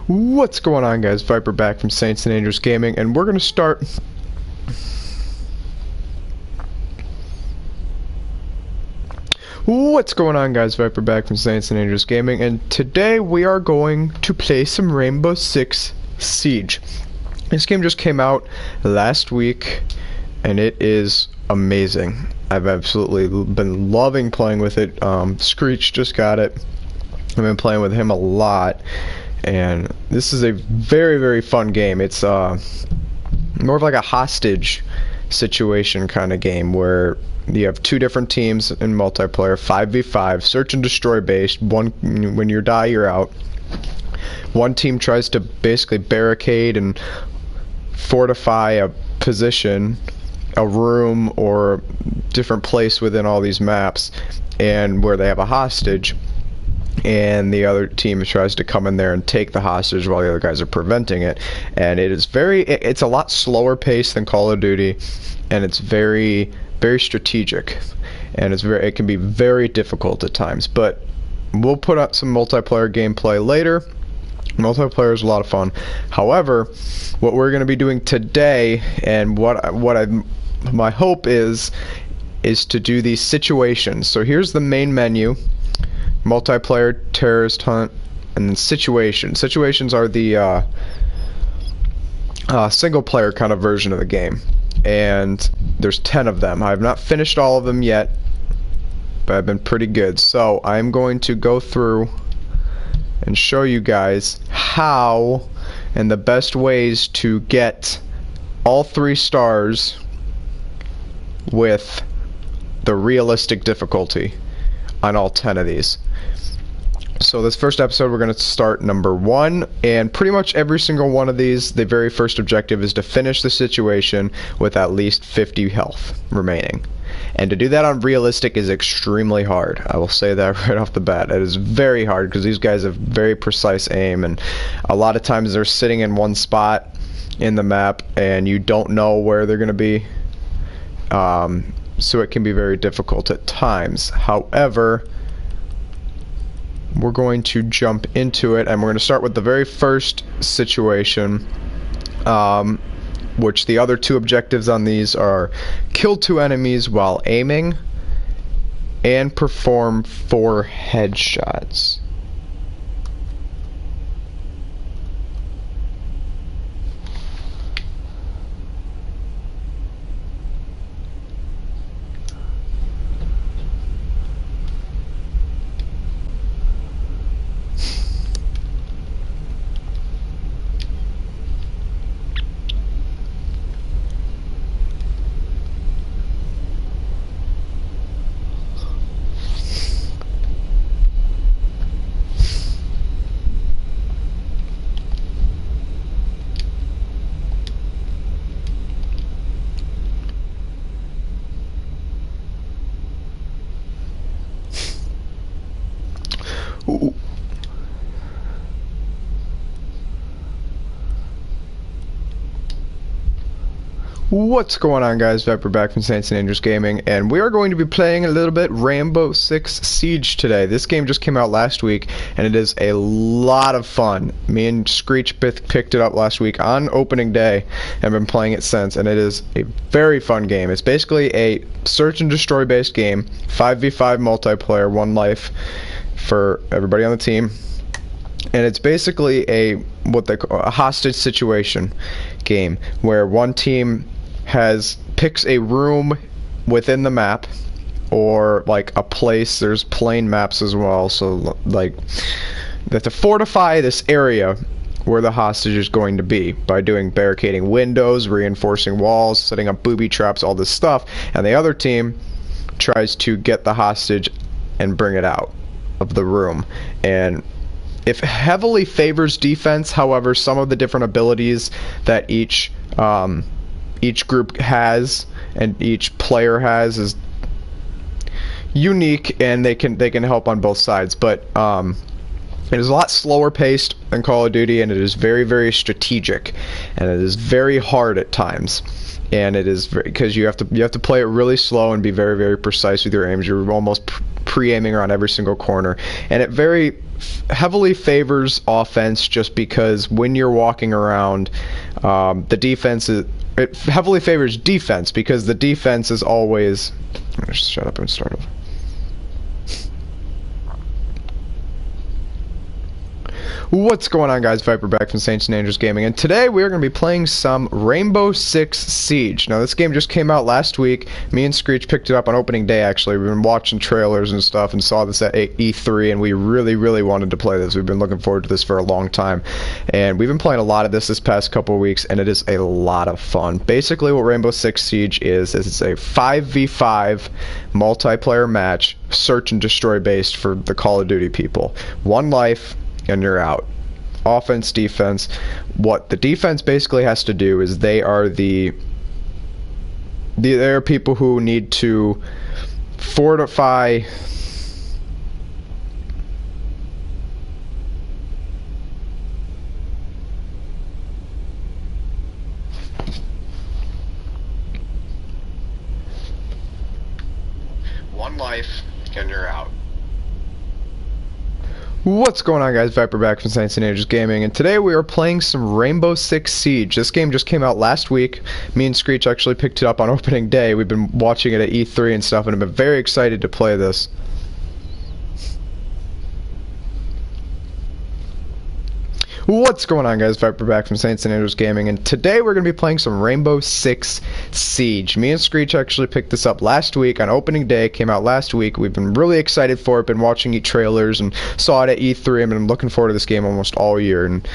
What's going on, guys? Viper back from Saints and Angels Gaming, and we're gonna start What's going on, guys? Viper back from Saints and Angels Gaming, and today we are going to play some Rainbow Six Siege. This game just came out last week, and it is amazing. I've absolutely been loving playing with it. Screech just got it. I've been playing with him a lot, and this is a very, very fun game. It's more of like a hostage situation kind of game where you have two different teams in multiplayer, 5v5, search and destroy based. When you die, you're out. One team tries to basically barricade and fortify a position, a room, or different place within all these maps, and where they have a hostage, and the other team tries to come in there and take the hostage while the other guys are preventing it. And it's a lot slower paced than Call of Duty, and it's very strategic, and it can be very difficult at times. But we'll put out some multiplayer gameplay later. Multiplayer is a lot of fun. However, what we're going to be doing today, and my hope is to do these situations. So here's the main menu: multiplayer, terrorist hunt, and then situations. Situations are the single player kind of version of the game, and there's 10 of them. I have not finished all of them yet, but I've been pretty good. So I'm going to go through and show you guys how and the best ways to get all 3 stars with the realistic difficulty on all 10 of these. So this first episode, we're going to start number 1, and pretty much every single one of these, the very first objective is to finish the situation with at least 50 health remaining. And to do that on realistic is extremely hard. I will say that right off the bat. It is very hard because these guys have very precise aim, and a lot of times they're sitting in one spot in the map and you don't know where they're going to be. So it can be very difficult at times. However, we're going to jump into it, and we're going to start with the very first situation, which the other 2 objectives on these are kill 2 enemies while aiming and perform 4 headshots. What's going on, guys? Viper back from Saints and Angels Gaming, and we are going to be playing a little bit Rainbow Six Siege today. This game just came out last week, and it is a lot of fun. Me and Screech picked it up last week on opening day, and been playing it since, and it is a very fun game. It's basically a search and destroy based game, 5v5 multiplayer, one life for everybody on the team. And it's basically what they call a hostage situation game, where one team picks a room within the map, or like a place. There's plain maps as well, so like they have to fortify this area where the hostage is going to be by doing barricading windows, reinforcing walls, setting up booby traps, all this stuff. And the other team tries to get the hostage and bring it out of the room. And it heavily favors defense. However, some of the different abilities that each group has and each player has is unique, and they can help on both sides. But it is a lot slower paced than Call of Duty, and it is very, very strategic, and it is very hard at times. And it is because you have to play it really slow and be very, very precise with your aims. You're almost pre-aiming around every single corner, and it very heavily favors offense, just because when you're walking around, it heavily favors defense, because the defense is always... Just shut up and start over. What's going on, guys? Viper back from Saints and Angels Gaming, and today we are going to be playing some Rainbow Six Siege. Now, this game just came out last week. Me and Screech picked it up on opening day, actually. We've been watching trailers and stuff and saw this at E3, and we really, really wanted to play this. We've been looking forward to this for a long time, and we've been playing a lot of this past couple of weeks, and it is a lot of fun. Basically, what Rainbow Six Siege is it's a 5v5 multiplayer match, search and destroy based for the Call of Duty people. One life, and you're out. Offense, defense. What the defense basically has to do is they are people who need to fortify one life, and you're out. What's going on, guys? Viper back from Saints and Angels Gaming, and today we are playing some Rainbow Six Siege. This game just came out last week. Me and Screech actually picked it up on opening day. We've been watching it at E3 and stuff, and I've been very excited to play this. What's going on, guys? Viper back from Saints and Angels Gaming, and today we're going to be playing some Rainbow Six Siege. Me and Screech actually picked this up last week on opening day. It came out last week. We've been really excited for it, been watching trailers and saw it at E3, and been looking forward to this game almost all year. And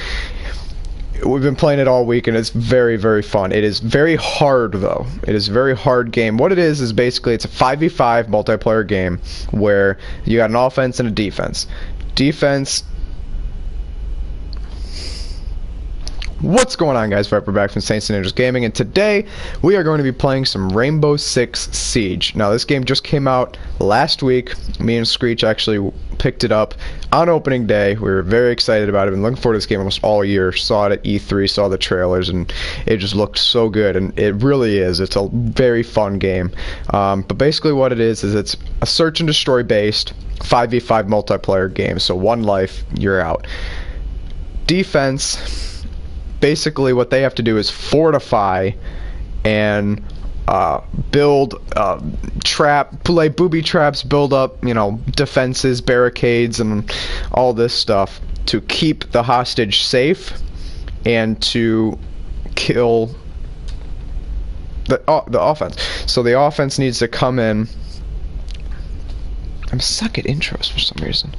we've been playing it all week, and it's very, very fun. It is very hard, though. It is a very hard game. What it is basically it's a 5v5 multiplayer game where you got an offense and a defense. What's going on, guys? Viper back from Saints and Angels Gaming, and today we are going to be playing some Rainbow Six Siege. Now, this game just came out last week. Me and Screech actually picked it up on opening day. We were very excited about it. I've been looking forward to this game almost all year. Saw it at E3, saw the trailers, and it just looked so good, and it really is. It's a very fun game. But basically what it is it's a search and destroy based 5v5 multiplayer game. So one life, you're out. Defense... Basically, what they have to do is fortify and build play booby traps, build up, defenses, barricades, and all this stuff to keep the hostage safe and to kill the offense. So the offense needs to come in. I'm stuck at intros for some reason.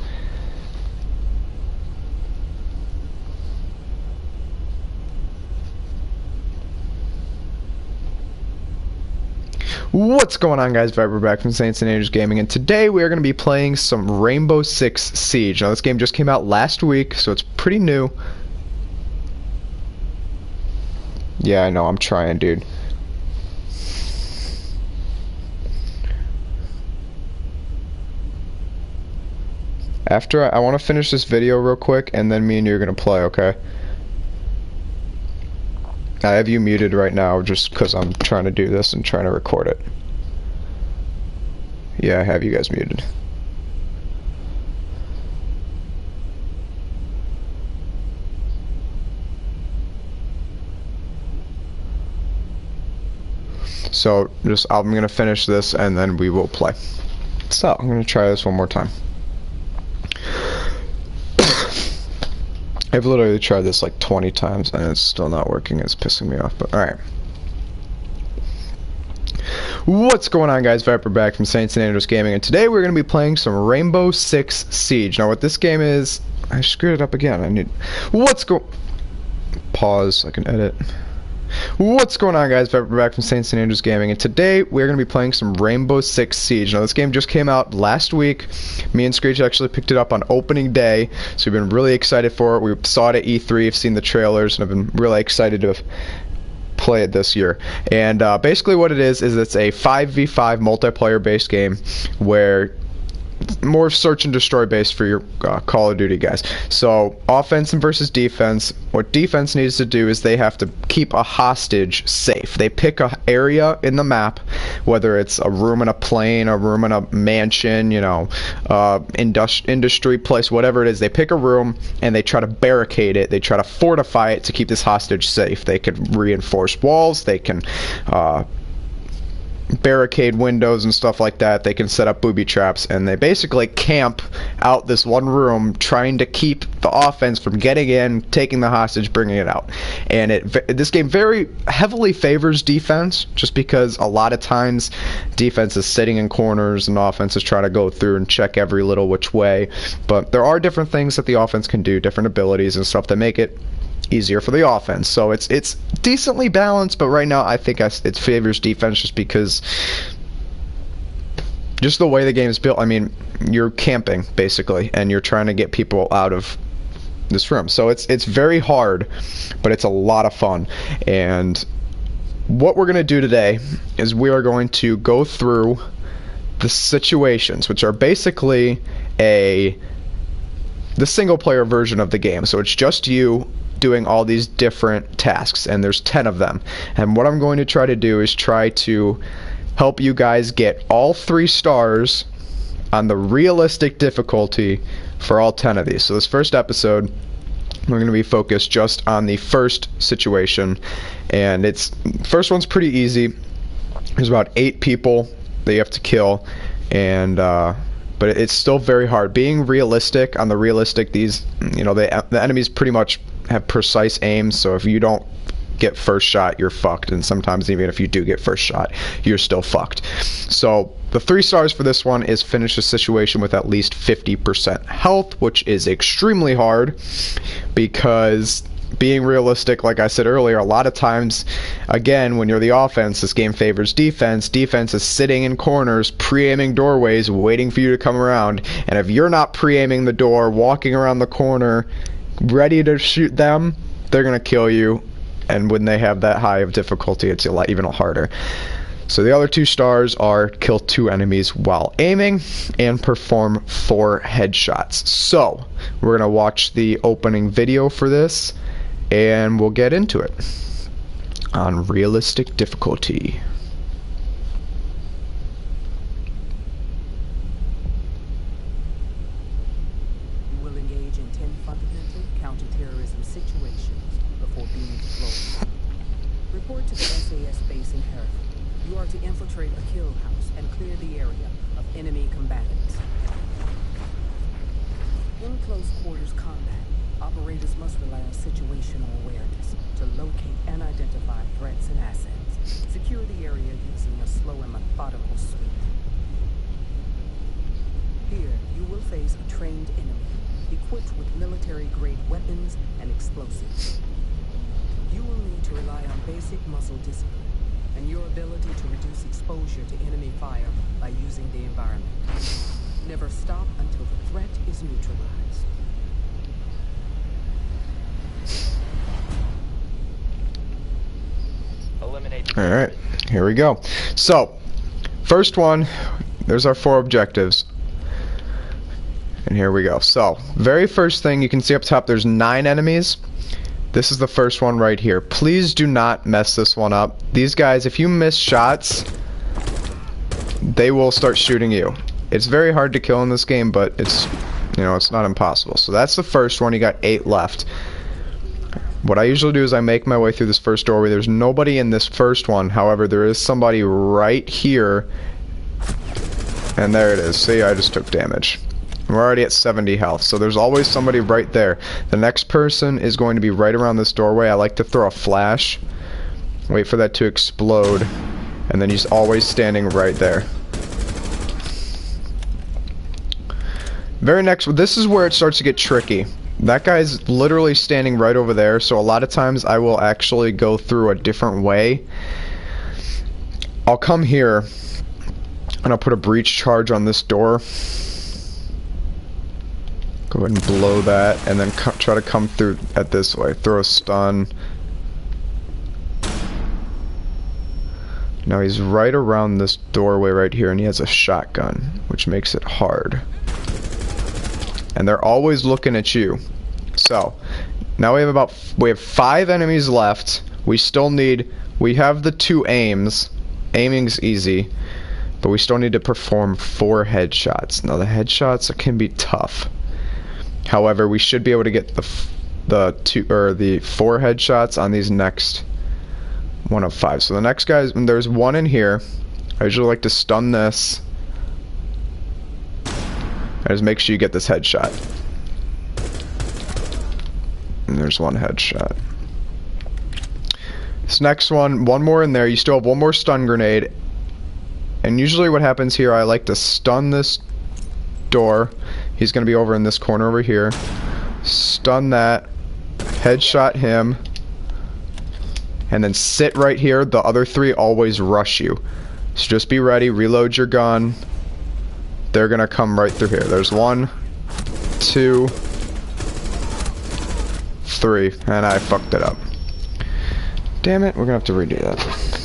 What's going on, guys? Viper back from Saints and Angels Gaming, and today we are going to be playing some Rainbow Six Siege. Now, this game just came out last week, so it's pretty new. Yeah, I know, I'm trying, dude. After I want to finish this video real quick, and then me and you are going to play, okay? I have you muted right now just because I'm trying to do this and trying to record it. Yeah, I have you guys muted. So I'm gonna finish this and then we will play. So I'm gonna try this one more time. I've literally tried this like 20 times and it's still not working. It's pissing me off, but alright. What's going on, guys? Viper back from Saints and Andrews Gaming, and today we're going to be playing some Rainbow Six Siege. Now what this game is, I screwed it up again. Pause, I can edit. What's going on, guys? Viper back from Saints and Andrews Gaming, and today we're going to be playing some Rainbow Six Siege. Now this game just came out last week. Me and Screech actually picked it up on opening day, so we've been really excited for it. We saw it at E3, have seen the trailers, and I've been really excited to play it this year. And basically what it is it's a 5v5 multiplayer based game where more search and destroy based for your Call of Duty guys. So offense versus defense. What defense needs to do is they have to keep a hostage safe. They pick a area in the map, whether it's a room in a plane, a room in a mansion, you know, industry place, whatever it is. They pick a room and they try to barricade it. They try to fortify it to keep this hostage safe. They can reinforce walls. They can barricade windows and stuff like that. They can set up booby traps, and they basically camp out this one room trying to keep the offense from getting in, taking the hostage, bringing it out. And this game very heavily favors defense, just because a lot of times defense is sitting in corners and offense is trying to go through and check every little which way. But there are different things that the offense can do, different abilities and stuff that make it easier for the offense. So it's decently balanced, but right now I think it favors defense just because just the way the game is built. I mean, you're camping basically and you're trying to get people out of this room, so it's very hard, but it's a lot of fun. And what we're going to do today is we are going to go through the situations, which are basically the single player version of the game. So it's just you doing all these different tasks, and there's 10 of them. And what I'm going to try to do is try to help you guys get all 3 stars on the realistic difficulty for all 10 of these. So this first episode, we're going to be focused just on the first situation, and first one's pretty easy. There's about 8 people that you have to kill, and but it's still very hard. Being realistic on the realistic, the enemies pretty much have precise aims, so if you don't get first shot, you're fucked, and sometimes even if you do get first shot, you're still fucked. So the 3 stars for this one is finish a situation with at least 50% health, which is extremely hard because being realistic, like I said earlier, a lot of times, again, when you're the offense, this game favors defense. Defense is sitting in corners, pre-aiming doorways, waiting for you to come around. And if you're not pre-aiming the door, walking around the corner, ready to shoot them, they're going to kill you. And when they have that high of difficulty, it's even harder. So the other 2 stars are kill 2 enemies while aiming and perform 4 headshots. So we're going to watch the opening video for this, and we'll get into it on realistic difficulty. You will engage in 10 fundamental counterterrorism situations before being deployed. Report to the SAS base in Hereford. You are to infiltrate a kill house and clear the area of enemy combatants. In close quarters combat, operators must rely on situational awareness to locate and identify threats and assets. Secure the area using a slow and methodical sweep. Here, you will face a trained enemy, equipped with military-grade weapons and explosives. You will need to rely on basic muscle discipline and your ability to reduce exposure to enemy fire by using the environment. Never stop until the threat is neutralized. Alright, here we go. So, first one, there's our 4 objectives. And here we go. So, very first thing, you can see up top there's 9 enemies. This is the first one right here. Please do not mess this one up. These guys, if you miss shots, they will start shooting you. It's very hard to kill in this game, but it's, you know, it's not impossible. So that's the first one. You got 8 left. What I usually do is I make my way through this first doorway. There's nobody in this first one. However, there is somebody right here. And there it is. See, I just took damage. We're already at 70 health, so there's always somebody right there. The next person is going to be right around this doorway. I like to throw a flash, wait for that to explode, and then he's always standing right there. Very next, this is where it starts to get tricky. That guy's literally standing right over there, so a lot of times I will actually go through a different way. I'll come here, and I'll put a breach charge on this door. Go ahead and blow that, and then try to come through at this way. Throw a stun. Now he's right around this doorway right here, and he has a shotgun, which makes it hard. And they're always looking at you. So now we have 5 enemies left. We have the 2 aims. Aiming's easy, but we still need to perform 4 headshots. Now the headshots can be tough. However, we should be able to get the 4 headshots on these next one of 5. So the next guys, there's one in here. I usually like to stun this. I just make sure you get this headshot. And there's one headshot. This next one more in there. You still have 1 more stun grenade. And usually what happens here, I like to stun this door. He's going to be over in this corner over here. Stun that. Headshot him. And then sit right here. The other 3 always rush you. So just be ready. Reload your gun. They're going to come right through here. There's 1, 2, 3. And I fucked it up. Damn it. We're going to have to redo that.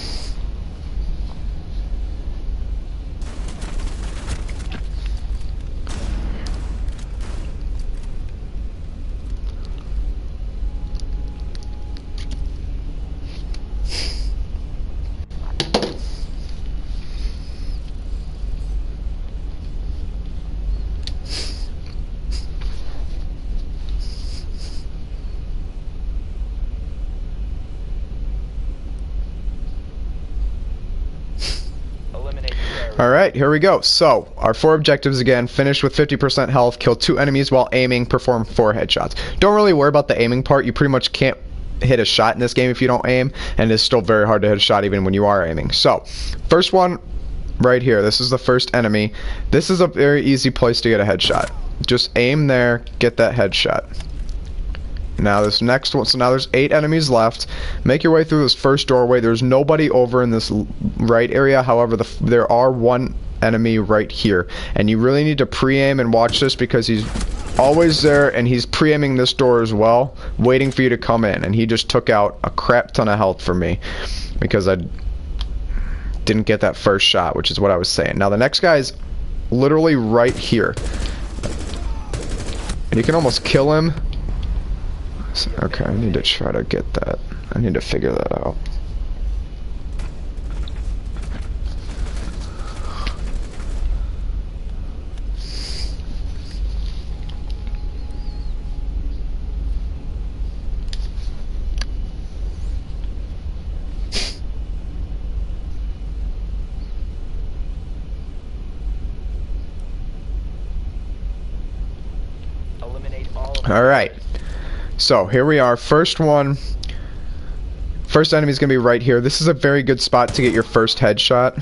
Alright, here we go. So, our 4 objectives again, finish with 50% health, kill 2 enemies while aiming, perform 4 headshots. Don't really worry about the aiming part. You pretty much can't hit a shot in this game if you don't aim, and it's still very hard to hit a shot even when you are aiming. So, first one right here. This is the first enemy. This is a very easy place to get a headshot. Just aim there, get that headshot. Now this next one, so now there's 8 enemies left. Make your way through this first doorway. There's nobody over in this right area. However, there are 1 enemy right here. And you really need to pre-aim and watch this because he's always there and he's pre-aiming this door as well, waiting for you to come in. And he just took out a crap ton of health from me because I didn't get that first shot, which is what I was saying. Now the next guy is literally right here. And you can almost kill him. Okay, I need to try to get that. I need to figure that out. All right. So here we are, first enemy is going to be right here. This is a very good spot to get your first headshot.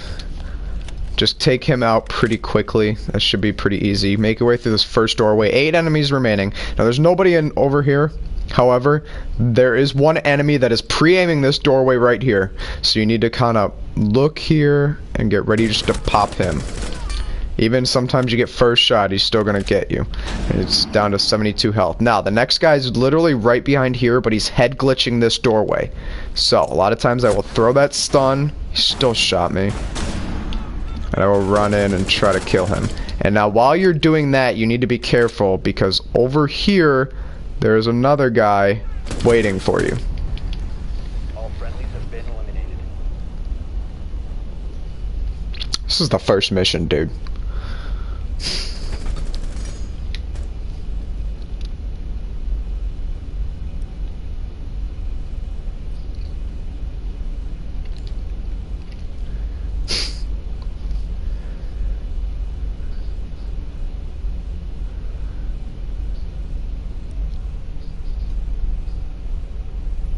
Just take him out pretty quickly. That should be pretty easy. Make your way through this first doorway. 8 enemies remaining. Now there's nobody over here. However, there is 1 enemy that is pre-aiming this doorway right here. So you need to kind of look here and get ready just to pop him. Even sometimes you get first shot, he's still gonna get you. And it's down to 72 health. Now, the next guy's literally right behind here, but he's head glitching this doorway. So, a lot of times I will throw that stun. He still shot me. And I will run in and try to kill him. And now, while you're doing that, you need to be careful, because over here, there's another guy waiting for you. All friendlies have been eliminated. This is the first mission, dude.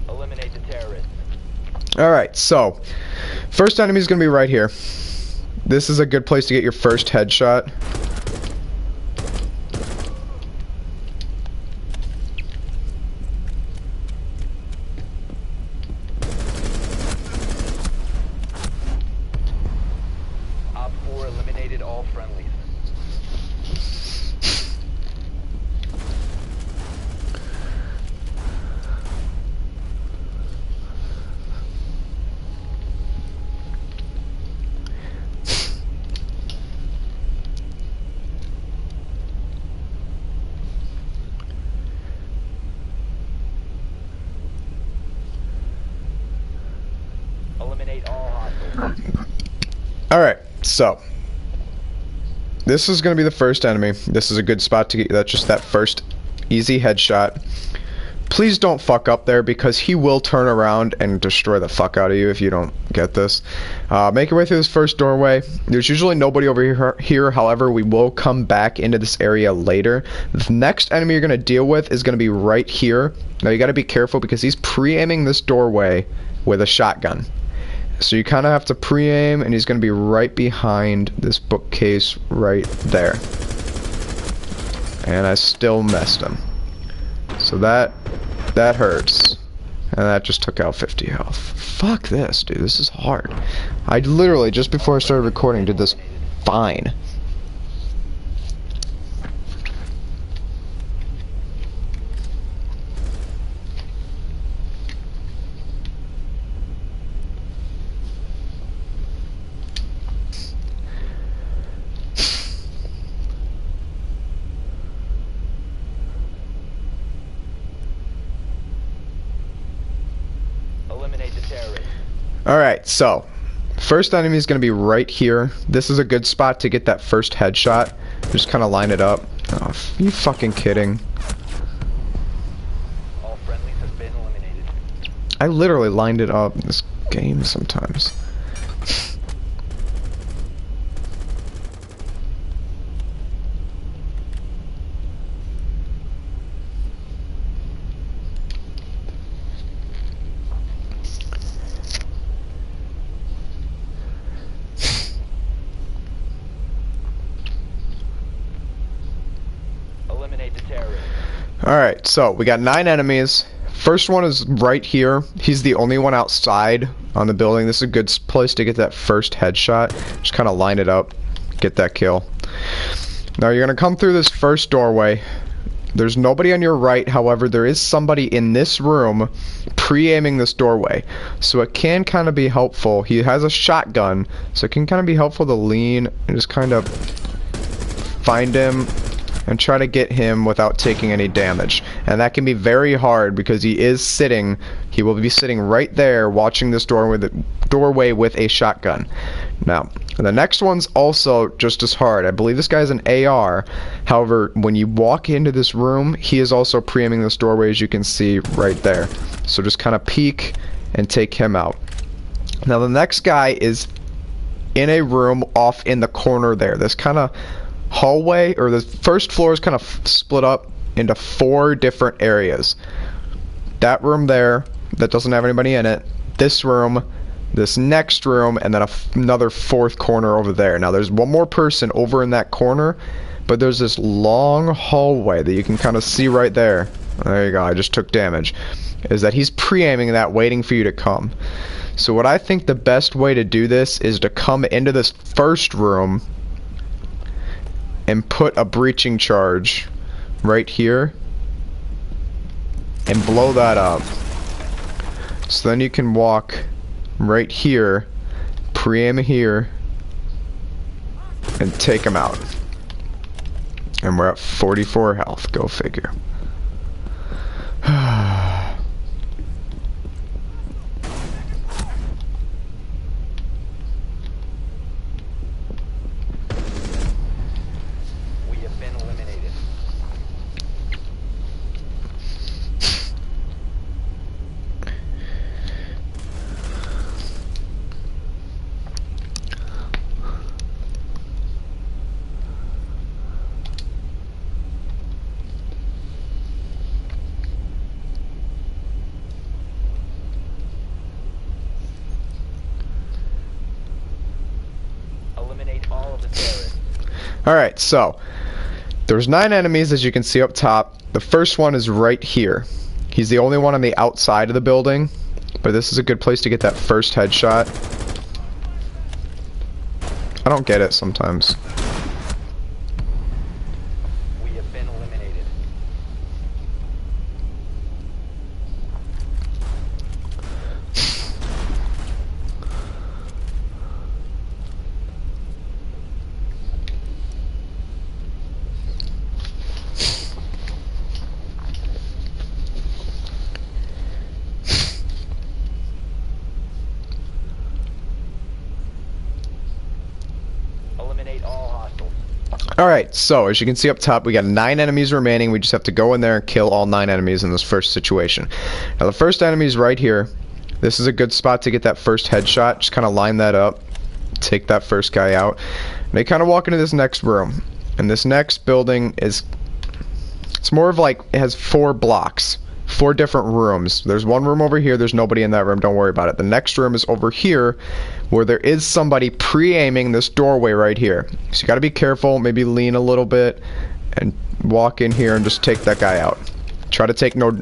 Eliminate the terrorists. Alright, so first enemy is going to be right here. This is a good place to get your first headshot. Op 4 eliminated all friendlies. Eliminate all hostiles. Alright, so this is going to be the first enemy. This is a good spot to get that first easy headshot. Please don't fuck up there because he will turn around and destroy the fuck out of you if you don't get this. Make your way through this first doorway. There's usually nobody over here, however, we will come back into this area later. The next enemy you're going to deal with is going to be right here. Now you got to be careful because he's pre-aiming this doorway with a shotgun. So you kind of have to pre-aim, and he's going to be right behind this bookcase right there. And I still missed him. So that hurts. And that just took out 50 health. Fuck this, dude. This is hard. I literally, just before I started recording, did this fine. Eliminate the terrorists. Alright, so first enemy is going to be right here. This is a good spot to get that first headshot. Just kind of line it up. Oh, you fucking kidding? All friendlies have been eliminated. I literally lined it up in this game sometimes. Eliminate the terrorists. Alright, so we got 9 enemies. First one is right here. He's the only one outside on the building. This is a good place to get that first headshot. Just kind of line it up, get that kill. Now you're going to come through this first doorway. There's nobody on your right, however, there is somebody in this room pre-aiming this doorway. So it can kind of be helpful. He has a shotgun, so it can kind of be helpful to lean and just kind of find him and try to get him without taking any damage. And that can be very hard because he will be sitting right there watching this doorway with a shotgun. Now, the next one's also just as hard. I believe this guy's an AR. However, when you walk into this room, he is also pre-aiming this doorway, as you can see right there. So just kind of peek and take him out. Now, the next guy is in a room off in the corner there. This kind of hallway, or the first floor, is kind of split up into 4 different areas. That room there that doesn't have anybody in it, this room, this next room, and then another 4th corner over there. Now there's one more person over in that corner, but there's this long hallway that you can kind of see right there. There you go, I just took damage. Is that he's pre-aiming that, waiting for you to come. So what I think the best way to do this is to come into this first room and put a breaching charge right here and blow that up. So then you can walk right here, pre-aim here, and take him out. And we're at 44 health, go figure. Alright, so there's 9 enemies as you can see up top. The first one is right here. He's the only one on the outside of the building, but this is a good place to get that first headshot. I don't get it sometimes. We have been eliminated. Eliminate all hostiles. Alright, so as you can see up top, we got 9 enemies remaining. We just have to go in there and kill all 9 enemies in this first situation. Now the first enemy is right here. This is a good spot to get that first headshot. Just kind of line that up. Take that first guy out. And they kind of walk into this next room. And this next building is... It's more of like... It has 4 blocks. 4 different rooms. There's one room over here. There's nobody in that room. Don't worry about it. The next room is over here, where there is somebody pre-aiming this doorway right here. So you got to be careful. Maybe lean a little bit and walk in here and just take that guy out. Try to take no...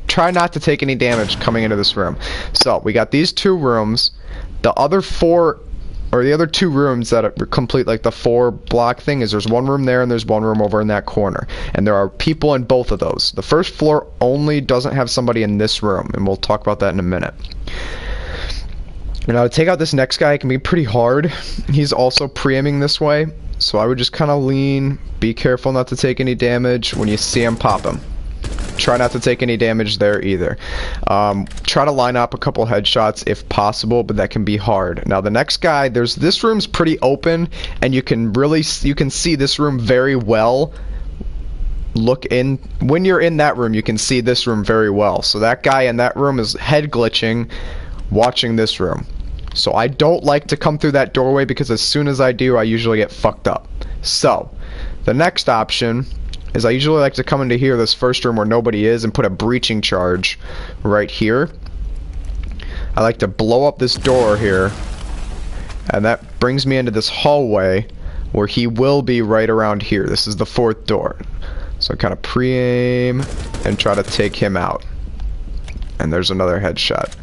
Try not to take any damage coming into this room. So we got these 2 rooms. The other 4... Or the other 2 rooms that are complete, like the 4 block thing, is there's one room there and there's one room over in that corner. And there are people in both of those. The first floor only doesn't have somebody in this room, and we'll talk about that in a minute. Now to take out this next guy, it can be pretty hard. He's also pre-aiming this way, so I would just kind of lean, be careful not to take any damage. When you see him, pop him. Try not to take any damage there either. Try to line up a couple headshots if possible, but that can be hard. Now the next guy, this room's pretty open, and you can see this room very well. When you're in that room, you can see this room very well. So that guy in that room is head glitching, watching this room. So I don't like to come through that doorway, because as soon as I do, I usually get fucked up. So the next option is I usually like to come into here, this first room where nobody is, and put a breaching charge right here. I like to blow up this door here, and that brings me into this hallway where he will be right around here. This is the 4th door. So kind of pre-aim and try to take him out. And there's another headshot.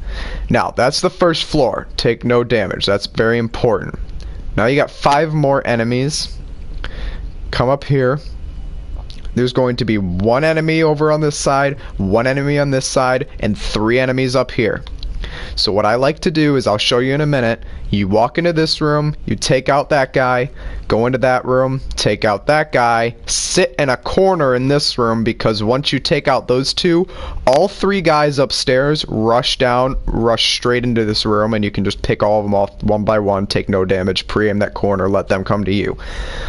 Now, that's the first floor. Take no damage. That's very important. Now you got 5 more enemies. Come up here. There's going to be 1 enemy over on this side, 1 enemy on this side, and 3 enemies up here. So what I like to do is, I'll show you in a minute, you walk into this room, you take out that guy, go into that room, take out that guy, sit in a corner in this room, because once you take out those 2, all 3 guys upstairs rush down, rush straight into this room, and you can just pick all of them off one by one, take no damage, pre-aim that corner, let them come to you.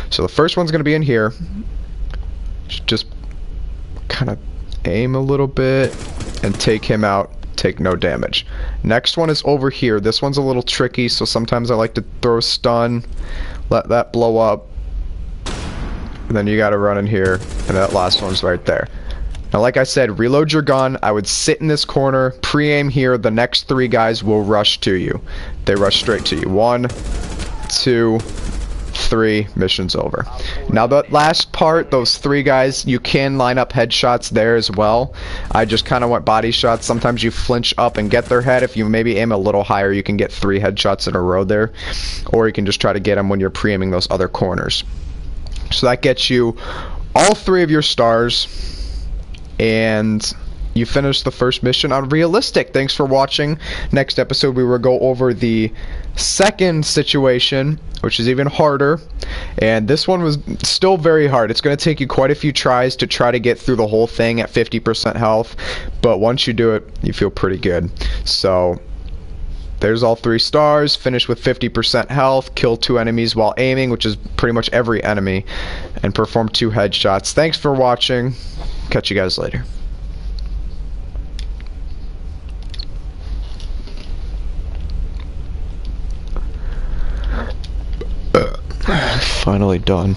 So the first one's going to be in here. Just kind of aim a little bit and take him out, take no damage. Next one is over here. This one's a little tricky, so sometimes I like to throw a stun, let that blow up, and then you gotta run in here, and that last one's right there. Now like I said, reload your gun. I would sit in this corner, pre-aim here, the next 3 guys will rush to you. They rush straight to you. 1, 2, 3, mission's over. Now the last part, those 3 guys, you can line up headshots there as well. I just kind of went body shots. Sometimes you flinch up and get their head. If you maybe aim a little higher, you can get 3 headshots in a row there. Or you can just try to get them when you're pre-aiming those other corners. So that gets you all 3 of your stars, and you finish the first mission on Realistic. Thanks for watching. Next episode we will go over the second situation, which is even harder, and this one was still very hard. It's going to take you quite a few tries to try to get through the whole thing at 50% health, but once you do it, you feel pretty good. So there's all 3 stars, finish with 50% health, kill 2 enemies while aiming, which is pretty much every enemy, and perform 2 headshots. Thanks for watching. Catch you guys later. Finally done.